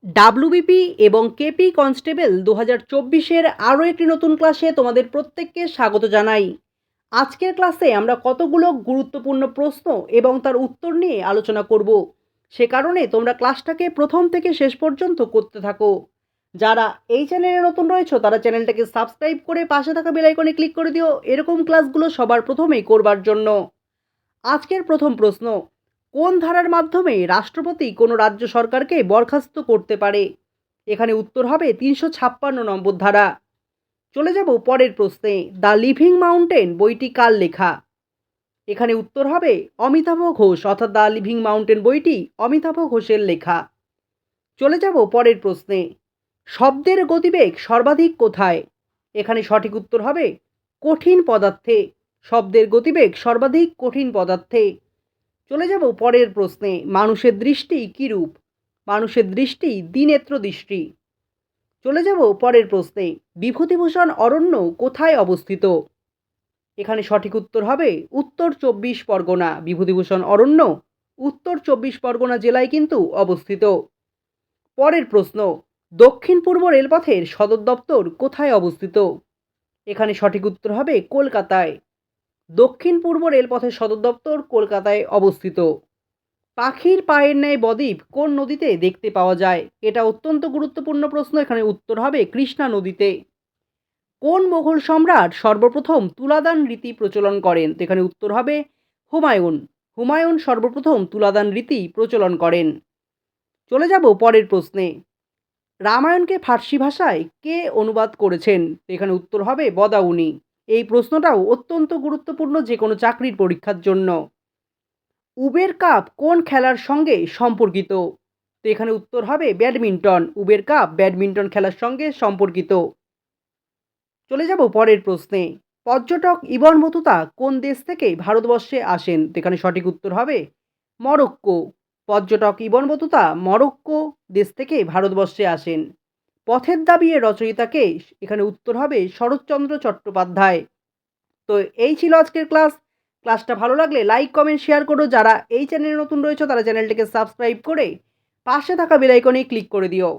WBP এবং KP constable 2024-এর আরও একটি নতুন ক্লাসে তোমাদের প্রত্যেককে স্বাগত জানাই। আজকের ক্লাসে আমরা কতগুলো গুরুত্বপূর্ণ প্রশ্ন এবং তার উত্তর নিয়ে আলোচনা করব। সে কারণে তোমরা ক্লাসটাকে প্রথম থেকে শেষ পর্যন্ত করতে থাকো। যারা এই চ্যানেলে নতুন রয়েছে তারা চ্যানেলটাকে সাবস্ক্রাইব করে পাশে থাকা বেল আইকনে ক্লিক করে দিও এরকম ক্লাসগুলো সবার প্রথমেই করবার জন্য। আজকের প্রথম প্রশ্ন, কোন ধারার মাধ্যমে রাষ্ট্রপতি কোনো রাজ্য সরকারকে বরখাস্ত করতে পারে? এখানে উত্তর হবে 356 নম্বর ধারা। চলে যাব পরের প্রশ্নে। দ্য লিভিং মাউন্টেন বইটি কার লেখা? এখানে উত্তর হবে অমিতাভ ঘোষ, অর্থাৎ দ্য লিভিং মাউন্টেন বইটি অমিতাভ ঘোষের লেখা। চলে যাব পরের প্রশ্নে। শব্দের গতিবেগ সর্বাধিক কোথায়? এখানে সঠিক উত্তর হবে কঠিন পদার্থে। শব্দের গতিবেগ সর্বাধিক কঠিন পদার্থে। চলে যাব পরের প্রশ্নে। মানুষের দৃষ্টি কীরূপ? মানুষের দৃষ্টি দ্বিনেত্র দৃষ্টি। চলে যাব পরের প্রশ্নে। বিভূতিভূষণ অরণ্য কোথায় অবস্থিত? এখানে সঠিক উত্তর হবে উত্তর 24 পরগনা। বিভূতিভূষণ অরণ্য উত্তর 24 পরগনা জেলায় কিন্তু অবস্থিত। পরের প্রশ্ন, দক্ষিণ পূর্ব রেলপথের সদর দপ্তর কোথায় অবস্থিত? এখানে সঠিক উত্তর হবে কলকাতায়। দক্ষিণ পূর্ব রেলপথের সদর দপ্তর কলকাতায় অবস্থিত। পাখির পায়ের ন্যায় বদ্বীপ কোন নদীতে দেখতে পাওয়া যায়? এটা অত্যন্ত গুরুত্বপূর্ণ প্রশ্ন। এখানে উত্তর হবে কৃষ্ণা নদীতে। কোন মোগল সম্রাট সর্বপ্রথম তুলাদান রীতি প্রচলন করেন? এখানে উত্তর হবে হুমায়ুন। হুমায়ুন সর্বপ্রথম তুলাদান রীতি প্রচলন করেন। চলে যাব পরের প্রশ্নে। রামায়ণকে ফার্সি ভাষায় কে অনুবাদ করেছেন? এখানে উত্তর হবে বদাউনি। এই প্রশ্নটাও অত্যন্ত গুরুত্বপূর্ণ যে কোনো চাকরির পরীক্ষার জন্য। উবের কাপ কোন খেলার সঙ্গে সম্পর্কিত? তো এখানে উত্তর হবে ব্যাডমিন্টন। উবের কাপ ব্যাডমিন্টন খেলার সঙ্গে সম্পর্কিত। চলে যাব পরের প্রশ্নে। পর্যটক ইবন বতুতা কোন দেশ থেকে ভারতবর্ষে আসেন? তো এখানে সঠিক উত্তর হবে মরক্কো। পর্যটক ইবন বতুতা মরক্কো দেশ থেকে ভারতবর্ষে আসেন। পথের দাবি এর রচয়িতাকে? এখানে উত্তর হবে শরৎচন্দ্র চট্টোপাধ্যায়। তো এই ছিল আজকের ক্লাস। ক্লাসটা ভালো লাগলে লাইক কমেন্ট শেয়ার করো। যারা এই চ্যানেলে নতুন রয়েছে তারা চ্যানেলটিকে সাবস্ক্রাইব করে পাশে থাকা বেল আইকনে ক্লিক করে দিও।